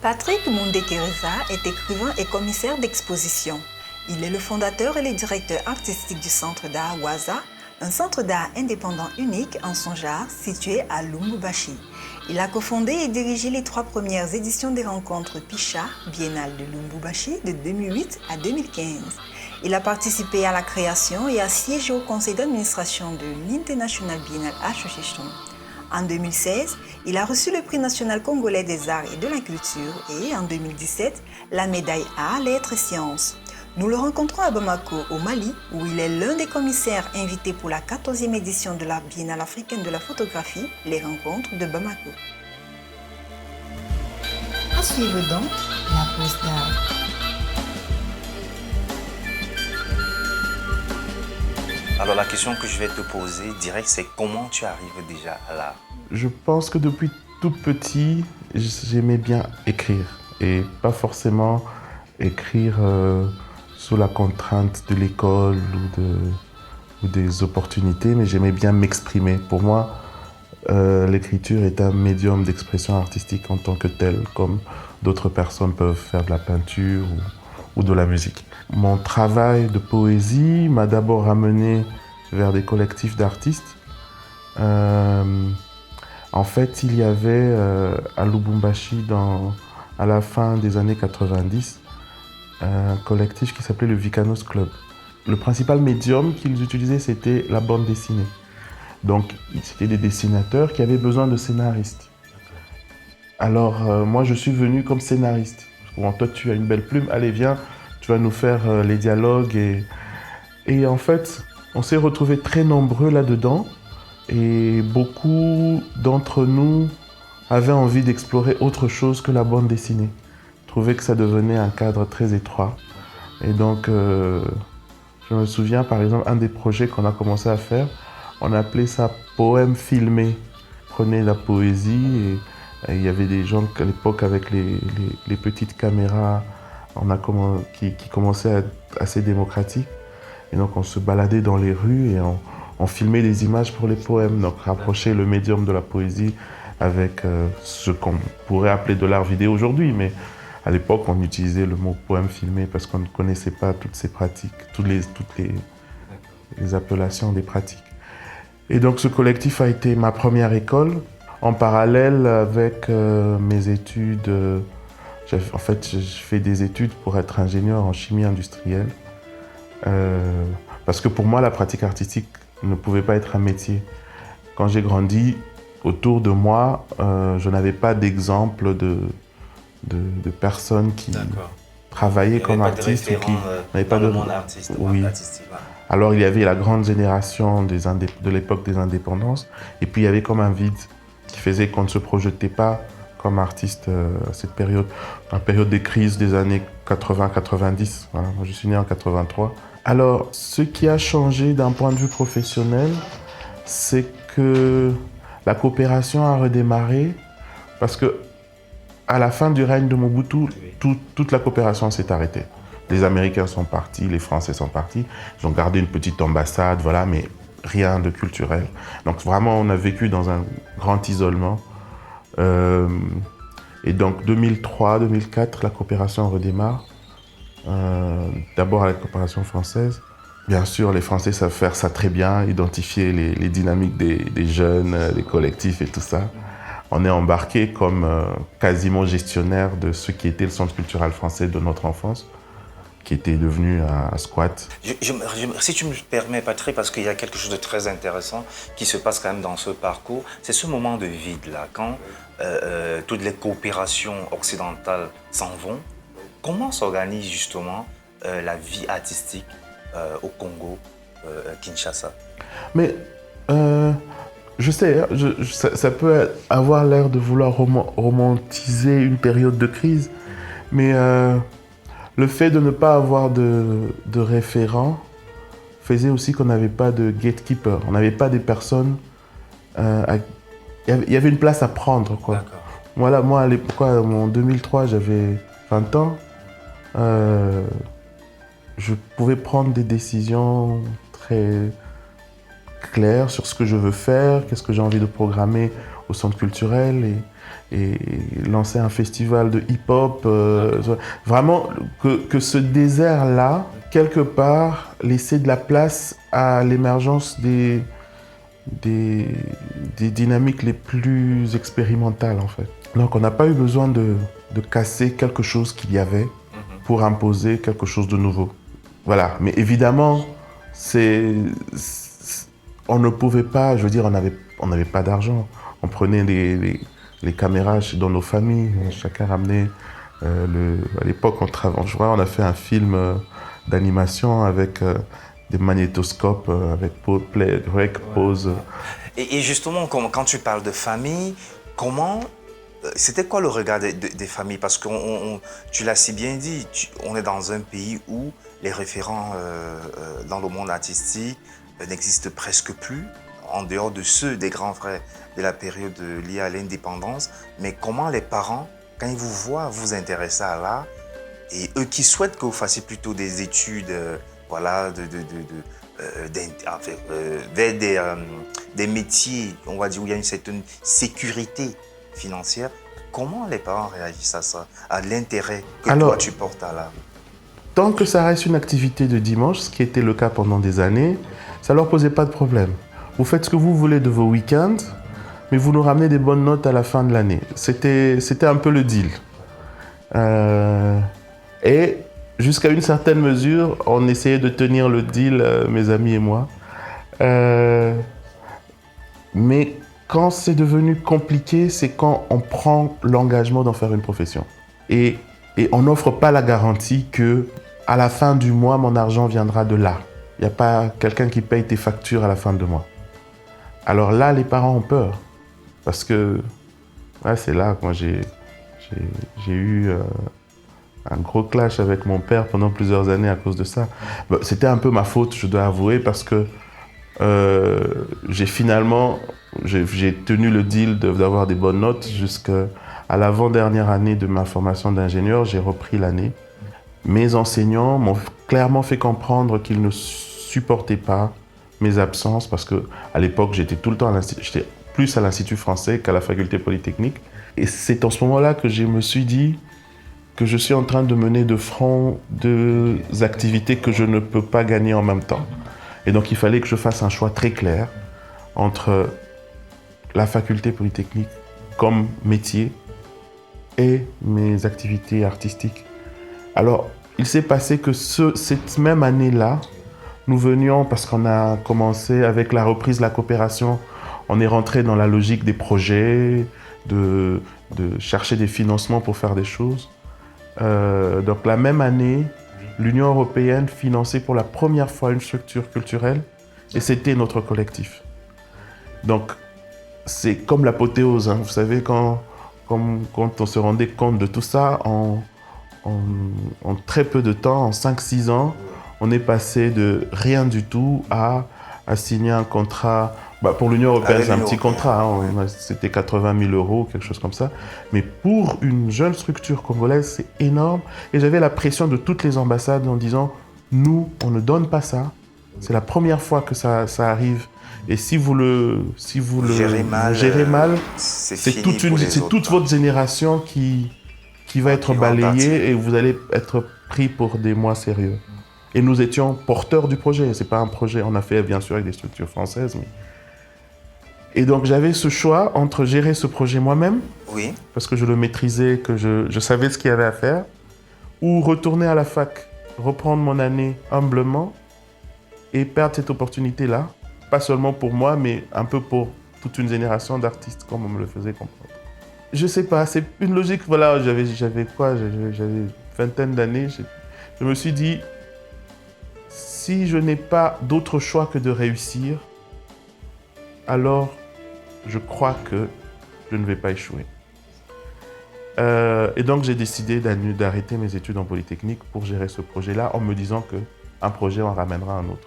Patrick Mundé-Teresa est écrivain et commissaire d'exposition. Il est le fondateur et le directeur artistique du Centre d'art Waza, un centre d'art indépendant unique en son genre situé à Lubumbashi. Il a cofondé et dirigé les 3 premières éditions des rencontres Picha, Biennale de Lubumbashi de 2008 à 2015. Il a participé à la création et a siégé au conseil d'administration de l'International Biennale Association. En 2016, il a reçu le prix national congolais des arts et de la culture et, en 2017, la médaille Arts, Lettres et Sciences. Nous le rencontrons à Bamako, au Mali, où il est l'un des commissaires invités pour la 14e édition de la Biennale africaine de la photographie, les rencontres de Bamako. À suivre donc la pause d'art. Alors la question que je vais te poser direct, c'est comment tu arrives déjà à l'art? Je pense que depuis tout petit, j'aimais bien écrire. Et pas forcément écrire sous la contrainte de l'école ou des opportunités, mais j'aimais bien m'exprimer. Pour moi, l'écriture est un médium d'expression artistique en tant que tel, comme d'autres personnes peuvent faire de la peinture ou de la musique. Mon travail de poésie m'a d'abord amené vers des collectifs d'artistes. En fait, il y avait à Lubumbashi, à la fin des années 90, un collectif qui s'appelait le Vikanos Club. Le principal médium qu'ils utilisaient, c'était la bande dessinée. Donc, c'était des dessinateurs qui avaient besoin de scénaristes. Alors, moi, je suis venu comme scénariste. Bon, toi, tu as une belle plume, allez, viens, tu vas nous faire les dialogues. Et en fait, on s'est retrouvés très nombreux là-dedans. Et beaucoup d'entre nous avaient envie d'explorer autre chose que la bande dessinée. Je trouvais que ça devenait un cadre très étroit. Et donc, je me souviens, par exemple, un des projets qu'on a commencé à faire, on appelait ça « Poème filmé ». On prenait la poésie et il y avait des gens à l'époque avec les petites caméras qui commençaient à être assez démocratiques. Et donc, on se baladait dans les rues et on filmait des images pour les poèmes. Donc, rapprocher le médium de la poésie avec ce qu'on pourrait appeler de l'art vidéo aujourd'hui. Mais à l'époque, on utilisait le mot poème filmé parce qu'on ne connaissait pas toutes ces pratiques, toutes les appellations des pratiques. Et donc, ce collectif a été ma première école. En parallèle avec mes études, en fait, je fais des études pour être ingénieur en chimie industrielle. Parce que pour moi, la pratique artistique ne pouvait pas être un métier. Quand j'ai grandi, autour de moi, je n'avais pas d'exemple de personnes qui travaillaient comme artistes ou qui n'avaient pas de monde artiste. Oui. Alors il y avait la grande génération de l'époque des indépendances, et puis il y avait comme un vide qui faisait qu'on ne se projetait pas comme artiste à cette période, la période des crises des années 80-90. Voilà. Moi, je suis né en 83. Alors, ce qui a changé d'un point de vue professionnel, c'est que la coopération a redémarré parce que à la fin du règne de Mobutu, toute la coopération s'est arrêtée. Les Américains sont partis, les Français sont partis. Ils ont gardé une petite ambassade, voilà, mais rien de culturel. Donc vraiment, on a vécu dans un grand isolement. Et donc 2003-2004, la coopération redémarre. D'abord avec la coopération française. Bien sûr, les Français savent faire ça très bien, identifier les dynamiques des jeunes, des collectifs et tout ça. On est embarqué comme quasiment gestionnaire de ce qui était le centre culturel français de notre enfance, qui était devenu un squat. Si tu me permets, Patrick, parce qu'il y a quelque chose de très intéressant qui se passe quand même dans ce parcours, c'est ce moment de vide-là, quand toutes les coopérations occidentales s'en vont. Comment s'organise justement la vie artistique au Congo, Kinshasa? Mais je sais, ça peut avoir l'air de vouloir romantiser une période de crise, mais le fait de ne pas avoir de référent faisait aussi qu'on n'avait pas de gatekeeper. On n'avait pas des personnes... Il y avait une place à prendre, quoi. Voilà, moi, à l'époque, en 2003, j'avais 20 ans. Je pouvais prendre des décisions très claires sur ce que je veux faire, qu'est-ce que j'ai envie de programmer au centre culturel et lancer un festival de hip-hop. Vraiment, que ce désert-là, quelque part, laissait de la place à l'émergence des dynamiques les plus expérimentales, en fait. Donc, on n'a pas eu besoin de casser quelque chose qu'il y avait pour imposer quelque chose de nouveau. Voilà. Mais évidemment, on ne pouvait pas, je veux dire, on n'avait pas d'argent. On prenait les caméras dans nos familles. Chacun ramenait à l'époque, on a fait un film d'animation avec des magnétoscopes, avec play, rec, pause. Et justement, quand tu parles de famille, c'était quoi le regard des familles? Parce que tu l'as si bien dit, on est dans un pays où les référents dans le monde artistique n'existent presque plus, en dehors de ceux des grands frères de la période liée à l'indépendance. Mais comment les parents, quand ils vous voient vous intéresser à l'art, et eux qui souhaitent que vous fassiez plutôt des études vers des métiers, on va dire, où il y a une certaine sécurité financière, comment les parents réagissent à ça, à l'intérêt que toi tu portes à l'art? Tant que ça reste une activité de dimanche, ce qui était le cas pendant des années, ça ne leur posait pas de problème. Vous faites ce que vous voulez de vos week-ends, mais vous nous ramenez des bonnes notes à la fin de l'année. C'était un peu le deal. Et jusqu'à une certaine mesure, on essayait de tenir le deal, mes amis et moi. Mais quand c'est devenu compliqué, c'est quand on prend l'engagement d'en faire une profession. Et on n'offre pas la garantie que à la fin du mois, mon argent viendra de là. Il n'y a pas quelqu'un qui paye tes factures à la fin du mois. Alors là, les parents ont peur. Parce que c'est là que moi j'ai eu un gros clash avec mon père pendant plusieurs années à cause de ça. C'était un peu ma faute, je dois avouer, parce que j'ai tenu le deal d'avoir des bonnes notes jusqu'à l'avant-dernière année de ma formation d'ingénieur. J'ai repris l'année. Mes enseignants m'ont clairement fait comprendre qu'ils ne supportaient pas mes absences parce qu'à l'époque, j'étais tout le temps j'étais plus à l'Institut français qu'à la faculté polytechnique. Et c'est en ce moment-là que je me suis dit que je suis en train de mener de front deux activités que je ne peux pas gagner en même temps. Et donc, il fallait que je fasse un choix très clair entre la faculté polytechnique comme métier et mes activités artistiques. Alors, il s'est passé que cette même année-là, nous venions, parce qu'on a commencé avec la reprise de la coopération, on est rentré dans la logique des projets, de chercher des financements pour faire des choses. Donc la même année, l'Union européenne finançait pour la première fois une structure culturelle et c'était notre collectif. Donc c'est comme l'apothéose, hein. Vous savez, quand on se rendait compte de tout ça, en très peu de temps, en 5-6 ans, on est passé de rien du tout à signer un contrat. Pour l'Union européenne, c'est un petit contrat, hein. C'était 80 000 €, quelque chose comme ça. Mais pour une jeune structure congolaise, c'est énorme. Et j'avais la pression de toutes les ambassades en disant « Nous, on ne donne pas ça. C'est la première fois que ça arrive. Et si vous le gérez mal, c'est toute votre génération qui va être balayée et vous allez être pris pour des mois sérieux. » Et nous étions porteurs du projet. C'est pas un projet, on a fait bien sûr avec des structures françaises. Et donc j'avais ce choix entre gérer ce projet moi-même, oui, parce que je le maîtrisais, que je savais ce qu'il y avait à faire, ou retourner à la fac, reprendre mon année humblement et perdre cette opportunité-là, pas seulement pour moi, mais un peu pour toute une génération d'artistes, comme on me le faisait comprendre. Je sais pas, c'est une logique, voilà, j'avais vingtaine d'années, je me suis dit, si je n'ai pas d'autre choix que de réussir, alors je crois que je ne vais pas échouer. Et donc j'ai décidé d'arrêter mes études en Polytechnique pour gérer ce projet-là en me disant qu'un projet en ramènera un autre.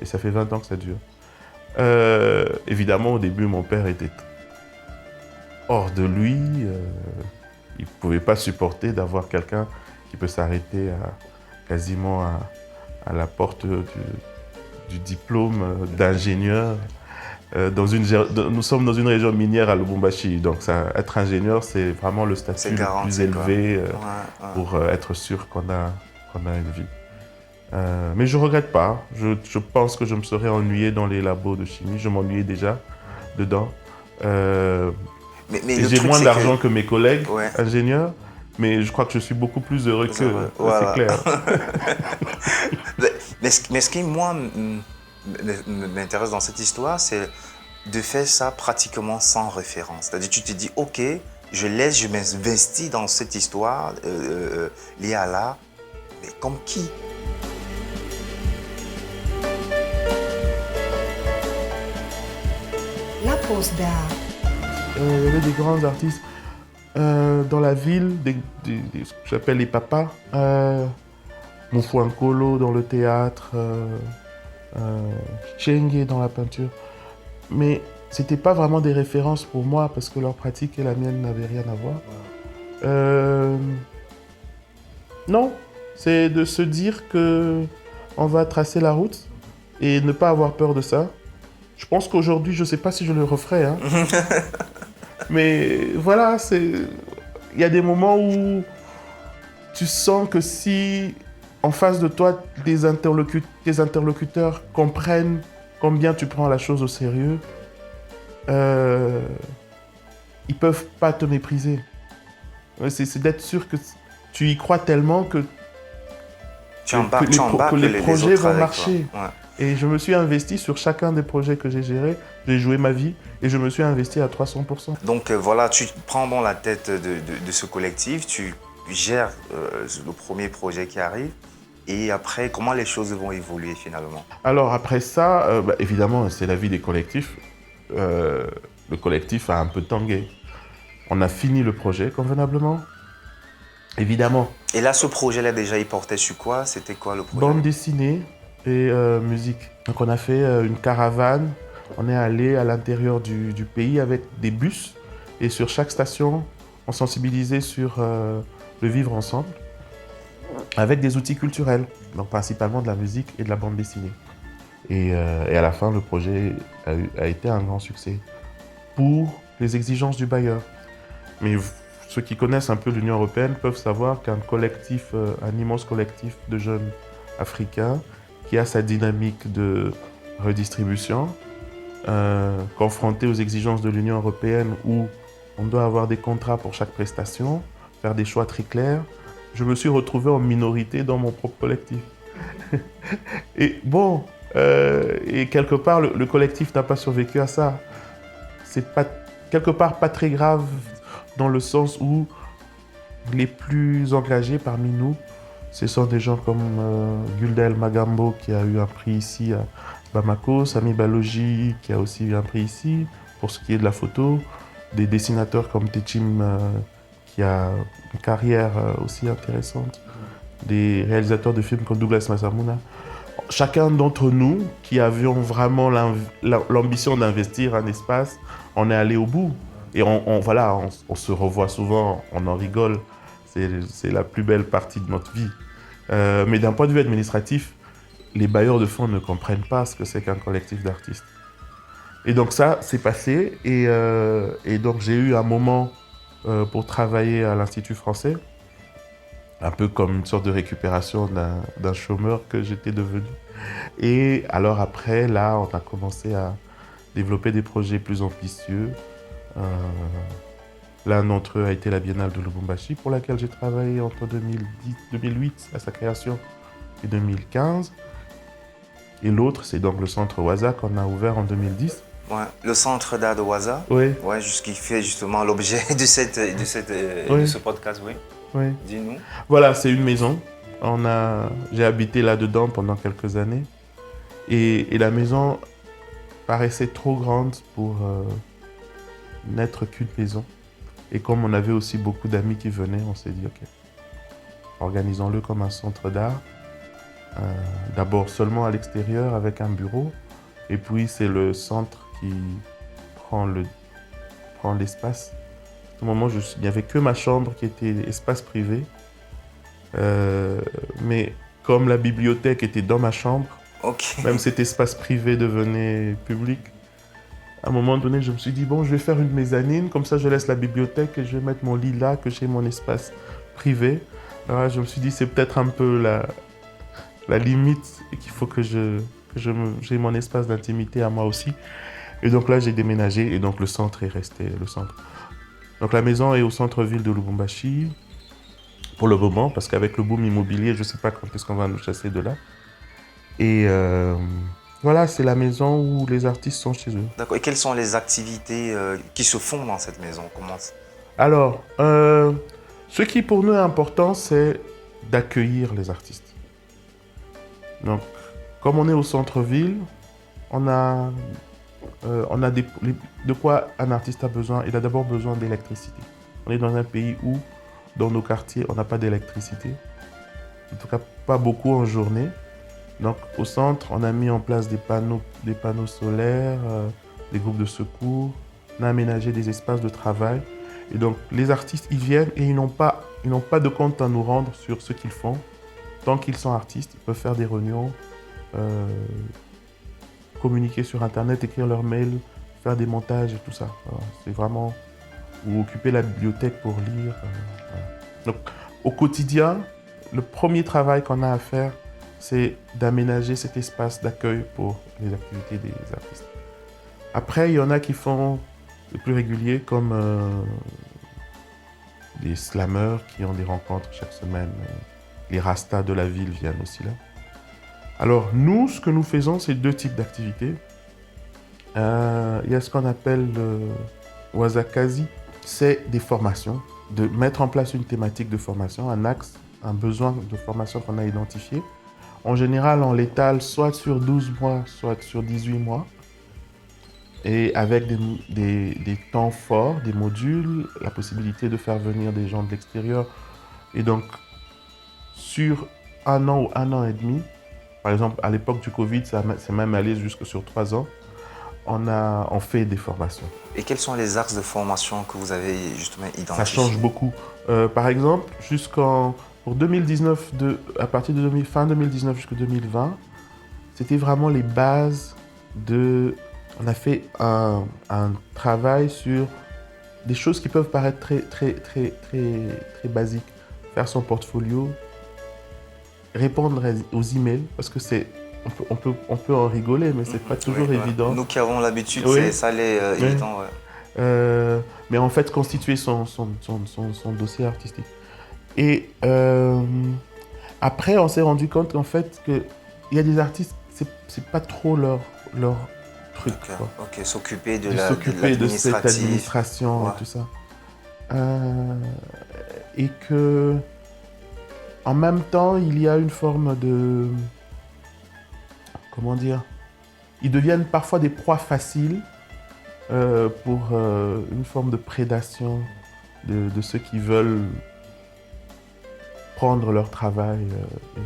Et ça fait 20 ans que ça dure. Évidemment, au début, mon père était hors de lui. Il ne pouvait pas supporter d'avoir quelqu'un qui peut s'arrêter quasiment à la porte du diplôme d'ingénieur Nous sommes dans une région minière à Lubumbashi, donc être ingénieur, c'est vraiment le statut le plus élevé pour être sûr qu'on a une vie. Mais je ne regrette pas. Je pense que je me serais ennuyé dans les labos de chimie. Je m'ennuyais déjà dedans. Mais j'ai moins d'argent que mes collègues ingénieurs, mais je crois que je suis beaucoup plus heureux qu'eux. C'est clair. mais ce qui, moi, m'intéresse dans cette histoire, c'est de faire ça pratiquement sans référence. C'est-à-dire, tu te dis, OK, je m'investis dans cette histoire liée à l'art, mais comme qui? La pose d'art. Il y avait des grands artistes dans la ville, ce que j'appelle les papas. Moufuankolo dans le théâtre, Chenge dans la peinture. Mais c'était pas vraiment des références pour moi parce que leur pratique et la mienne n'avaient rien à voir. Non, c'est de se dire que on va tracer la route et ne pas avoir peur de ça. Je pense qu'aujourd'hui, je sais pas si je le referai, hein. Mais voilà, il y a des moments où tu sens que si en face de toi, tes interlocuteurs comprennent combien tu prends la chose au sérieux, ils peuvent pas te mépriser. C'est d'être sûr que tu y crois tellement que les projets vont marcher. Ouais. Et je me suis investi sur chacun des projets que j'ai gérés. J'ai joué ma vie et je me suis investi à 300%. Donc voilà, tu prends dans la tête de ce collectif, tu gères le premier projet qui arrive. Et après, comment les choses vont évoluer finalement? Alors après ça, évidemment, c'est la vie des collectifs. Le collectif a un peu tangué. On a fini le projet convenablement, évidemment. Et là, ce projet-là, déjà, il portait sur quoi? C'était quoi le projet? Bande dessinée et musique. Donc on a fait une caravane. On est allé à l'intérieur du pays avec des bus. Et sur chaque station, on sensibilisait sur le vivre ensemble, avec des outils culturels, donc principalement de la musique et de la bande dessinée. Et à la fin, le projet a été un grand succès pour les exigences du bailleur. Mais ceux qui connaissent un peu l'Union européenne peuvent savoir qu'un collectif, un immense collectif de jeunes africains qui a sa dynamique de redistribution, confronté aux exigences de l'Union européenne où on doit avoir des contrats pour chaque prestation, faire des choix très clairs, je me suis retrouvé en minorité dans mon propre collectif. Et bon, et quelque part, le collectif n'a pas survécu à ça. C'est pas, quelque part pas très grave dans le sens où les plus engagés parmi nous, ce sont des gens comme Guldel Magambo qui a eu un prix ici à Bamako, Sami Balogi qui a aussi eu un prix ici pour ce qui est de la photo, des dessinateurs comme Techim qui a une carrière aussi intéressante, des réalisateurs de films comme Douglas Masamuna. Chacun d'entre nous qui avions vraiment l'ambition d'investir un espace, on est allé au bout. Et on se revoit souvent, on en rigole. C'est la plus belle partie de notre vie. Mais d'un point de vue administratif, les bailleurs de fonds ne comprennent pas ce que c'est qu'un collectif d'artistes. Et donc ça, c'est passé. Et donc j'ai eu un moment pour travailler à l'Institut français, un peu comme une sorte de récupération d'un chômeur que j'étais devenu. Et alors après, là, on a commencé à développer des projets plus ambitieux. L'un d'entre eux a été la Biennale de Lubumbashi, pour laquelle j'ai travaillé entre 2008 à sa création et 2015. Et l'autre, c'est donc le centre Waza qu'on a ouvert en 2010. Ouais, le centre d'art de Waza, oui. Ouais, qui fait justement l'objet de ce podcast, oui. Oui. Dis-nous. Voilà, c'est une maison. J'ai habité là-dedans pendant quelques années. Et la maison paraissait trop grande pour n'être qu'une maison. Et comme on avait aussi beaucoup d'amis qui venaient, on s'est dit, OK, organisons-le comme un centre d'art. D'abord seulement à l'extérieur avec un bureau. Et puis c'est le centre qui prend l'espace. À ce moment, il n'y avait que ma chambre qui était espace privé. Mais comme la bibliothèque était dans ma chambre, okay. Même cet espace privé devenait public. À un moment donné, je me suis dit, bon, je vais faire une mezzanine, comme ça je laisse la bibliothèque et je vais mettre mon lit là, que j'ai mon espace privé. Alors là, je me suis dit, c'est peut-être un peu la limite et qu'il faut que j'ai mon espace d'intimité à moi aussi. Et donc là, j'ai déménagé et donc le centre est resté le centre. Donc la maison est au centre-ville de Lubumbashi pour le moment, parce qu'avec le boom immobilier, je ne sais pas quand est-ce qu'on va nous chasser de là. Et voilà, c'est la maison où les artistes sont chez eux. D'accord. Et quelles sont les activités qui se font dans cette maison? Alors, ce qui pour nous est important, c'est d'accueillir les artistes. Donc, comme on est au centre-ville, on a de quoi un artiste a besoin. Il a d'abord besoin d'électricité. On est dans un pays où, dans nos quartiers, on n'a pas d'électricité. En tout cas, pas beaucoup en journée. Donc, au centre, on a mis en place des panneaux solaires, des groupes de secours. On a aménagé des espaces de travail. Et donc, les artistes, ils viennent et ils n'ont pas de compte à nous rendre sur ce qu'ils font. Tant qu'ils sont artistes, ils peuvent faire des réunions, communiquer sur Internet, écrire leur mail, faire des montages et tout ça. Voilà, c'est vraiment... Ou occuper la bibliothèque pour lire. Voilà. Donc, au quotidien, le premier travail qu'on a à faire, c'est d'aménager cet espace d'accueil pour les activités des artistes. Après, il y en a qui font le plus régulier, comme des slammers qui ont des rencontres chaque semaine. Les rastas de la ville viennent aussi là. Alors, nous, ce que nous faisons, c'est 2 types d'activités. Il y a ce qu'on appelle le Wazakazi, c'est des formations, de mettre en place une thématique de formation, un axe, un besoin de formation qu'on a identifié. En général, on l'étale soit sur 12 mois, soit sur 18 mois. Et avec des temps forts, des modules, la possibilité de faire venir des gens de l'extérieur. Et donc, sur 1 an ou 1 an et demi, par exemple, à l'époque du Covid, c'est même allé jusque sur 3 ans, on fait des formations. Et quels sont les axes de formation que vous avez justement identifiés? Ça change beaucoup. Par exemple, pour 2019, à partir de fin 2019 jusqu'à 2020, c'était vraiment les bases de... On a fait un travail sur des choses qui peuvent paraître très basiques. Faire son portfolio, répondre aux emails, parce que on peut en rigoler, mais c'est pas toujours évident. Nous qui avons l'habitude, oui. ça l'est évident. Ouais. Mais en fait, constituer son dossier artistique. Et après, on s'est rendu compte qu'en fait, il y a des artistes, c'est pas trop leur truc. Ok, s'occuper de cette administration, ouais. Et tout ça. Et que, en même temps, il y a une forme de... Comment dire? Ils deviennent parfois des proies faciles pour une forme de prédation de ceux qui veulent prendre leur travail et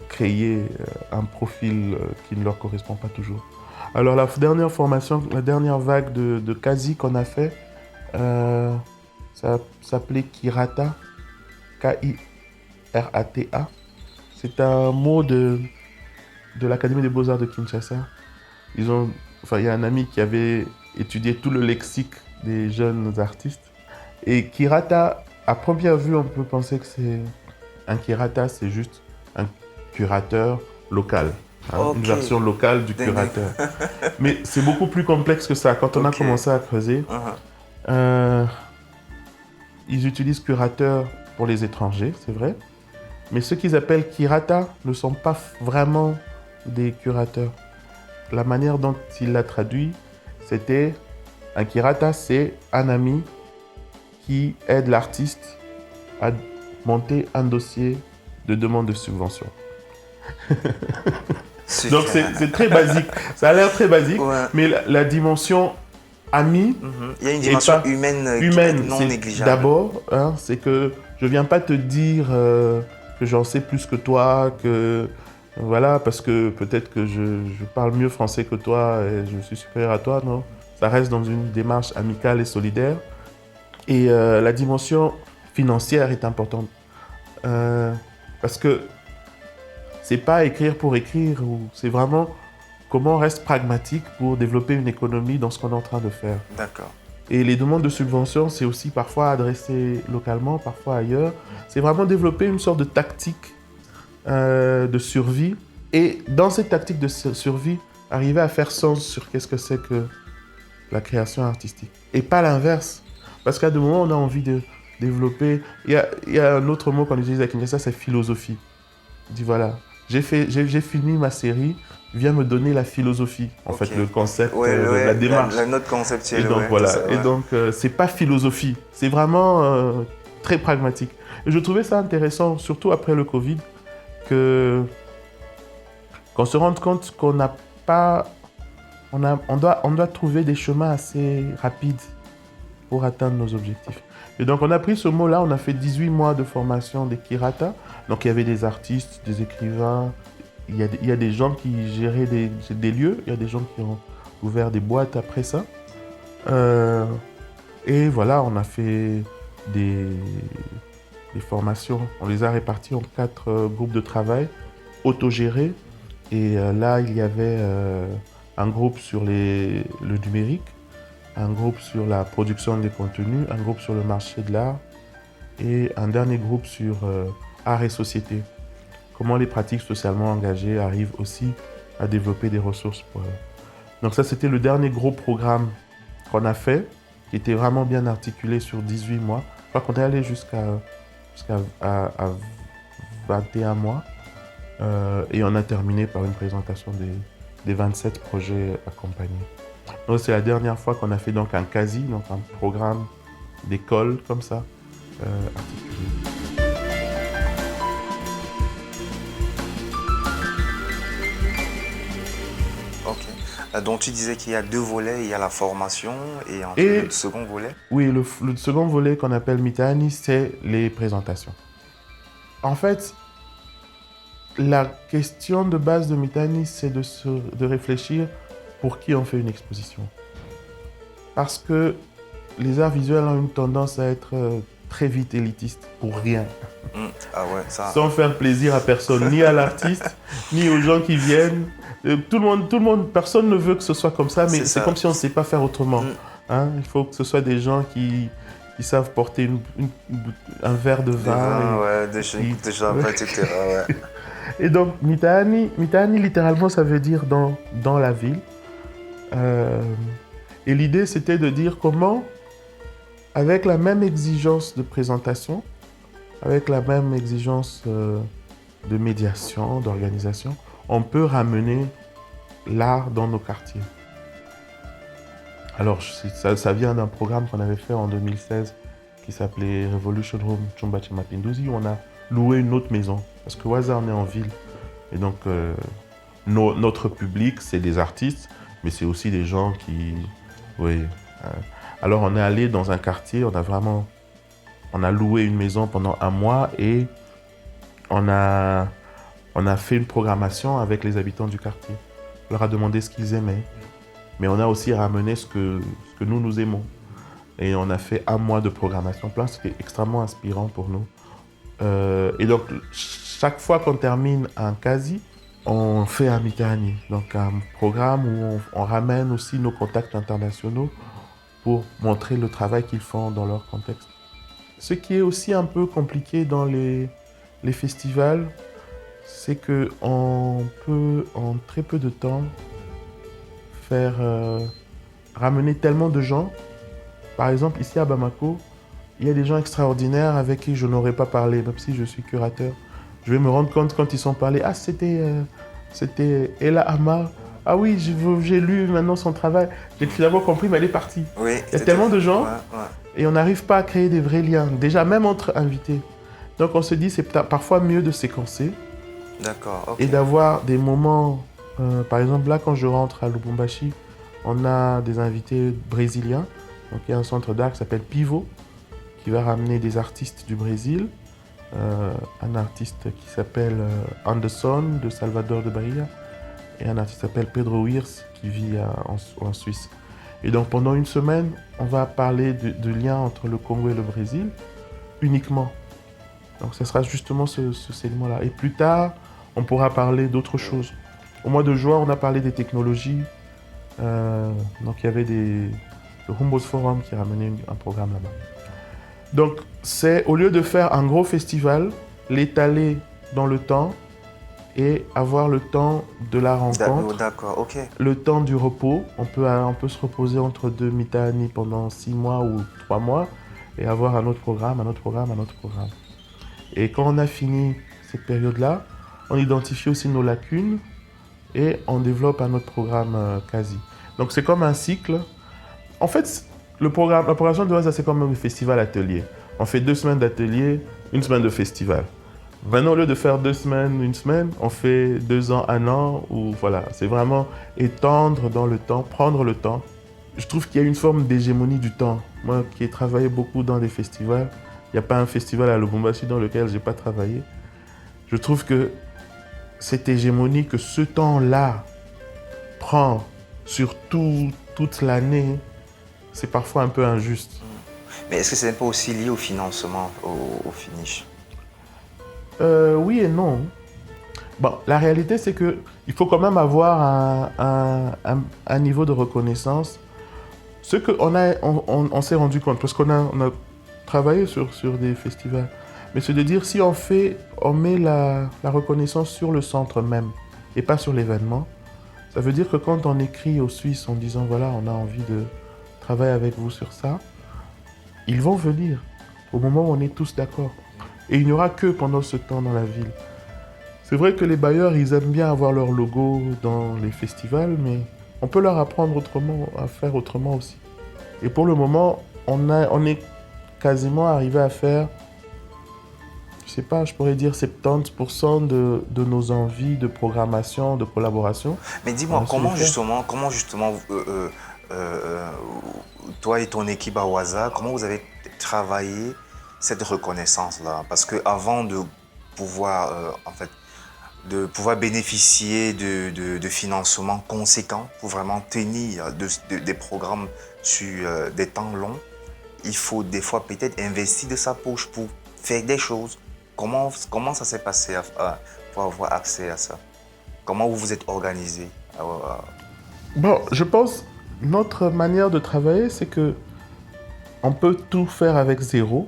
créer un profil qui ne leur correspond pas toujours. Alors la dernière formation, la dernière vague de Kazi qu'on a fait, ça s'appelait Kirata, K-I-R-A-T-A. C'est un mot de l'Académie des Beaux-Arts de Kinshasa. Il y a un ami qui avait étudié tout le lexique des jeunes artistes. Et Kirata, à première vue, on peut penser que un Kirata, c'est juste un curateur local. Une version locale du curateur. Mais c'est beaucoup plus complexe que ça. Quand on a commencé à creuser, ils utilisent curateur pour les étrangers, c'est vrai. Mais ceux qu'ils appellent Kirata ne sont pas vraiment des curateurs. La manière dont il l'a traduit, c'était un Kirata, c'est un ami qui aide l'artiste à monter un dossier de demande de subvention. Donc c'est très basique. Ça a l'air très basique, mais la dimension ami, il y a une dimension humaine non négligeable. D'abord, c'est que je ne viens pas te dire que j'en sais plus que toi, voilà, parce que peut-être que je parle mieux français que toi et je suis supérieur à toi, non. Ça reste dans une démarche amicale et solidaire. Et la dimension financière est importante. Parce que c'est pas écrire pour écrire, c'est vraiment comment on reste pragmatique pour développer une économie dans ce qu'on est en train de faire. D'accord. Et les demandes de subventions, c'est aussi parfois adressé localement, parfois ailleurs. C'est vraiment développer une sorte de tactique de survie. Et dans cette tactique de survie, arriver à faire sens sur qu'est-ce que c'est que la artistique. Et pas l'inverse. Parce qu'à des moments, on a envie de développer... Il y a un autre mot qu'on utilise à Kinshasa, c'est philosophie. On dit voilà, j'ai fini ma série, viens me donner la philosophie. En fait, le concept, la démarche. La note conceptuelle. Et donc, voilà. Et donc, c'est pas philosophie. C'est vraiment très pragmatique. Et je trouvais ça intéressant, surtout après le Covid, qu'on se rende compte qu'on n'a pas... On doit trouver des chemins assez rapides pour atteindre nos objectifs. Et donc, on a pris ce mot-là, on a fait 18 mois de formation des Kirata. Donc, il y avait des artistes, des écrivains, il y a des gens qui géraient des lieux, il y a des gens qui ont ouvert des boîtes après ça. Et voilà, on a fait des formations. On les a réparties en 4 groupes de travail, autogérés. Et là, il y avait un groupe sur le numérique, un groupe sur la production des contenus, un groupe sur le marché de l'art et un dernier groupe sur art et société. Comment les pratiques socialement engagées arrivent aussi à développer des ressources pour eux. Donc ça, c'était le dernier gros programme qu'on a fait, qui était vraiment bien articulé sur 18 mois. Je crois qu'on est allé jusqu'à 21 mois. Et on a terminé par une présentation des 27 projets accompagnés. Donc c'est la dernière fois qu'on a fait donc un CASI, donc un programme d'école comme ça, articulé. Ok. Donc tu disais qu'il y a 2 volets, il y a la formation et le second volet. Oui, le second volet qu'on appelle Mitaani, c'est les présentations. En fait, la question de base de Mitaani, c'est de réfléchir pour qui on fait une exposition. Parce que les arts visuels ont une tendance à être très vite élitistes pour rien. Ah ouais, ça... Sans faire plaisir à personne, ni à l'artiste, ni aux gens qui viennent. Tout le monde, personne ne veut que ce soit comme ça, mais c'est comme si on ne sait pas faire autrement. Hein? Il faut que ce soit des gens qui savent porter un verre de vin. Des chambres, etc. Ouais. Et donc, Mitaani, littéralement, ça veut dire dans la ville. Et l'idée, c'était de dire comment, avec la même exigence de présentation, avec la même exigence de médiation, d'organisation, on peut ramener l'art dans nos quartiers. Alors, ça vient d'un programme qu'on avait fait en 2016 qui s'appelait Revolution Room Chumba cha Mapinduzi, où on a loué une autre maison. Parce que Waza, on est en ville. Et donc, notre public, c'est des artistes, mais c'est aussi des gens qui... Oui. Alors, on est allé dans un quartier, on a loué une maison pendant 1 mois et on a fait une programmation avec les habitants du quartier. On leur a demandé ce qu'ils aimaient. Mais on a aussi ramené ce que nous aimons. Et on a fait 1 mois de programmation plein, ce qui est extrêmement inspirant pour nous. Et donc, chaque fois qu'on termine un CASI, on fait un Mitaani, donc un programme où on ramène aussi nos contacts internationaux pour montrer le travail qu'ils font dans leur contexte. Ce qui est aussi un peu compliqué dans les festivals, c'est qu'on peut en très peu de temps ramener tellement de gens. Par exemple, ici à Bamako, il y a des gens extraordinaires avec qui je n'aurais pas parlé, même si je suis curateur. Je vais me rendre compte quand ils sont parlés. Ah, c'était Ella Amar. Ah oui, j'ai lu maintenant son travail. J'ai finalement compris, mais elle est partie. Oui, il y a tellement de gens et on n'arrive pas à créer des vrais liens. Déjà, même entre invités. Donc on se dit, c'est parfois mieux de séquencer. D'accord, ok. Et d'avoir des moments... par exemple, là, quand je rentre à Lubumbashi, on a des invités brésiliens. Donc il y a un centre d'art qui s'appelle Pivot, qui va ramener des artistes du Brésil. Un artiste qui s'appelle Anderson de Salvador de Bahia et un artiste qui s'appelle Pedro Wirs qui vit en Suisse. Et donc pendant 1 semaine, on va parler de liens entre le Congo et le Brésil uniquement. Donc ce sera justement ce segment-là. Et plus tard, on pourra parler d'autres choses. Au mois de juin, on a parlé des technologies. Donc il y avait le Humboldt Forum qui ramenait un programme là-bas. Donc c'est au lieu de faire un gros festival, l'étaler dans le temps et avoir le temps de la rencontre, D'accord, ok. le temps du repos. On peut se reposer entre deux mitani pendant 6 mois ou 3 mois et avoir un autre programme, un autre programme, un autre programme. Et quand on a fini cette période-là, on identifie aussi nos lacunes et on développe un autre programme quasi. Donc c'est comme un cycle. En fait, la programmation de Waza, c'est comme un festival atelier. On fait 2 semaines d'atelier, 1 semaine de festival. Maintenant, au lieu de faire 2 semaines, 1 semaine, on fait 2 ans, 1 an, ou voilà. C'est vraiment étendre dans le temps, prendre le temps. Je trouve qu'il y a une forme d'hégémonie du temps. Moi qui ai travaillé beaucoup dans des festivals, il n'y a pas un festival à Lubumbashi dans lequel je n'ai pas travaillé. Je trouve que cette hégémonie que ce temps-là prend sur toute l'année, c'est parfois un peu injuste. Mais est-ce que c'est pas aussi lié au financement, au finish? Oui et non. Bon, la réalité, c'est qu'il faut quand même avoir un niveau de reconnaissance. Ce qu'on on s'est rendu compte, parce qu'on a travaillé sur des festivals, mais c'est de dire si on met la reconnaissance sur le centre même et pas sur l'événement, ça veut dire que quand on écrit aux Suisses en disant voilà, on a envie de travailler avec vous sur ça, ils vont venir au moment où on est tous d'accord. Et il n'y aura que pendant ce temps dans la ville. C'est vrai que les bailleurs, ils aiment bien avoir leur logo dans les festivals, mais on peut leur apprendre autrement, à faire autrement aussi. Et pour le moment, on est quasiment arrivé à faire, je sais pas, je pourrais dire 70% de nos envies de programmation, de collaboration. Mais dis-moi, comment justement, toi et ton équipe à Waza, comment vous avez travaillé cette reconnaissance-là? Parce qu'avant de pouvoir, de pouvoir bénéficier de financements conséquents pour vraiment tenir des programmes sur des temps longs, il faut des fois peut-être investir de sa poche pour faire des choses. Comment ça s'est passé pour avoir accès à ça? Comment vous vous êtes organisé? Bon, je pense notre manière de travailler, c'est que on peut tout faire avec 0,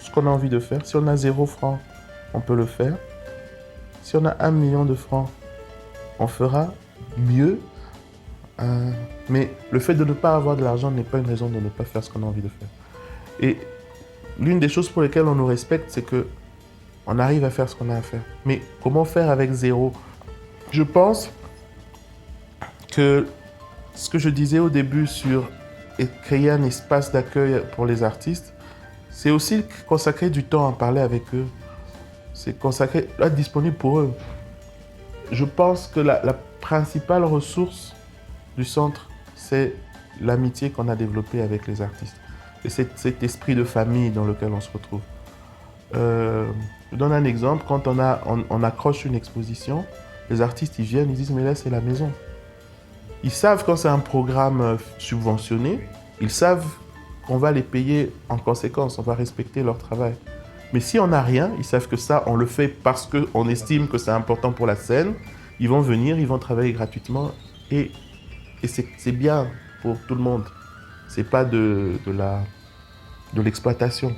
ce qu'on a envie de faire. Si on a 0 francs, on peut le faire. Si on a 1 million de francs, on fera mieux. Mais le fait de ne pas avoir de l'argent n'est pas une raison de ne pas faire ce qu'on a envie de faire. Et l'une des choses pour lesquelles on nous respecte, c'est que on arrive à faire ce qu'on a à faire. Mais comment faire avec 0? Je pense que ce que je disais au début sur créer un espace d'accueil pour les artistes, c'est aussi consacrer du temps à parler avec eux. C'est consacrer, être disponible pour eux. Je pense que la principale ressource du centre, c'est l'amitié qu'on a développée avec les artistes. Et cet esprit de famille dans lequel on se retrouve. Je donne un exemple. Quand on accroche une exposition, les artistes ils viennent, ils disent mais là c'est la maison. Ils savent quand c'est un programme subventionné, ils savent qu'on va les payer en conséquence, on va respecter leur travail. Mais si on n'a rien, ils savent que ça, on le fait parce qu'on estime que c'est important pour la scène. Ils vont venir, ils vont travailler gratuitement et c'est bien pour tout le monde. C'est pas de l'exploitation.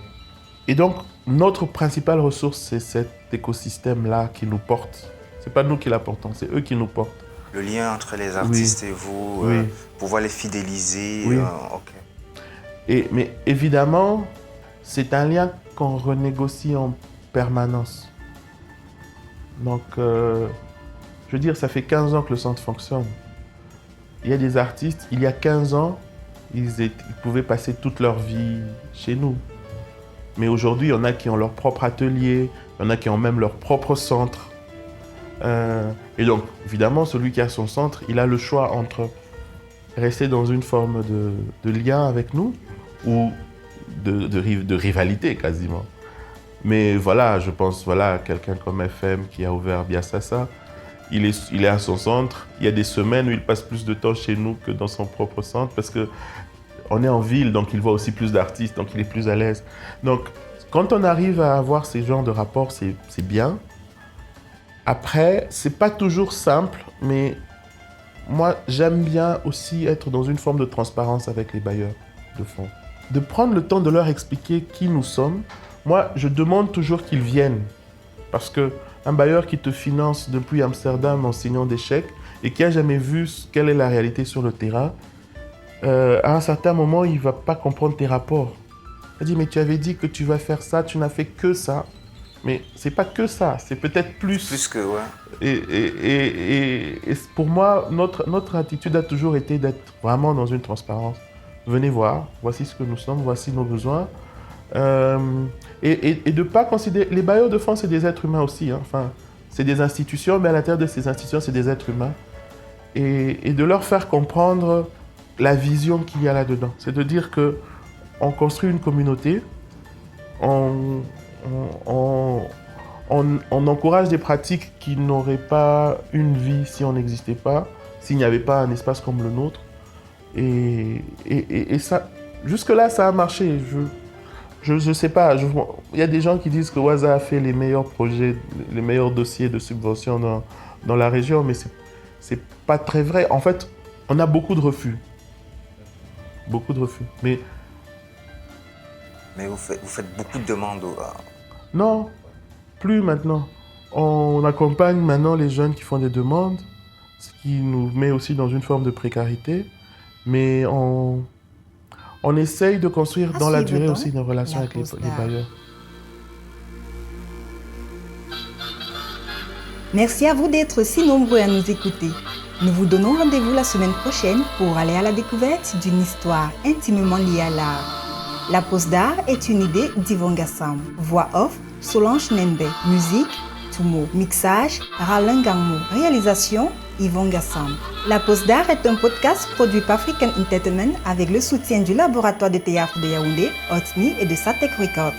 Et donc, notre principale ressource, c'est cet écosystème-là qui nous porte. C'est pas nous qui l'apportons, c'est eux qui nous portent. Le lien entre les artistes et vous, pouvoir les fidéliser. Oui. Ok. Mais évidemment, c'est un lien qu'on renégocie en permanence. Donc, je veux dire, ça fait 15 ans que le centre fonctionne. Il y a des artistes, il y a 15 ans, ils pouvaient passer toute leur vie chez nous. Mais aujourd'hui, il y en a qui ont leur propre atelier, il y en a qui ont même leur propre centre. Et donc, évidemment, celui qui a son centre, il a le choix entre rester dans une forme de lien avec nous ou de rivalité quasiment. Mais voilà, je pense, voilà, quelqu'un comme FM qui a ouvert Biasassa, il est à son centre. Il y a des semaines où il passe plus de temps chez nous que dans son propre centre parce qu'on est en ville, donc il voit aussi plus d'artistes, donc il est plus à l'aise. Donc, quand on arrive à avoir ces genres de rapports, c'est bien. Après, c'est pas toujours simple, mais moi, j'aime bien aussi être dans une forme de transparence avec les bailleurs de fonds. De prendre le temps de leur expliquer qui nous sommes. Moi, je demande toujours qu'ils viennent. Parce qu'un bailleur qui te finance depuis Amsterdam en signant des chèques et qui n'a jamais vu quelle est la réalité sur le terrain, à un certain moment, il ne va pas comprendre tes rapports. Il dit, mais tu avais dit que tu vas faire ça, tu n'as fait que ça. Mais c'est pas que ça, c'est peut-être plus. Plus que, ouais. Et pour moi, notre attitude a toujours été d'être vraiment dans une transparence. Venez voir, voici ce que nous sommes, voici nos besoins. Et de ne pas considérer... Les bailleurs de fonds, c'est des êtres humains aussi. Hein. Enfin, c'est des institutions, mais à l'intérieur de ces institutions, c'est des êtres humains. Et de leur faire comprendre la vision qu'il y a là-dedans. C'est de dire qu'on construit une communauté, on encourage des pratiques qui n'auraient pas une vie si on n'existait pas, s'il n'y avait pas un espace comme le nôtre. Et ça, jusque-là, ça a marché. Je sais pas, il y a des gens qui disent que Waza a fait les meilleurs projets, les meilleurs dossiers de subvention dans la région, mais c'est pas très vrai. En fait, on a beaucoup de refus. Beaucoup de refus. Mais vous faites beaucoup de demandes. Non, plus maintenant. On accompagne maintenant les jeunes qui font des demandes, ce qui nous met aussi dans une forme de précarité. Mais on essaye de construire dans la durée aussi nos relations avec les bailleurs. Merci à vous d'être si nombreux à nous écouter. Nous vous donnons rendez-vous la semaine prochaine pour aller à la découverte d'une histoire intimement liée à l'art. La pause d'art est une idée d'Yvon Gassam. Voix off, Solange Nembe. Musique, Tumo. Mixage, Ralin Gangmo. Réalisation, Yvon Gassam. La pause d'art est un podcast produit par African Entertainment avec le soutien du laboratoire de théâtre de Yaoundé, Otni et de Satek Records.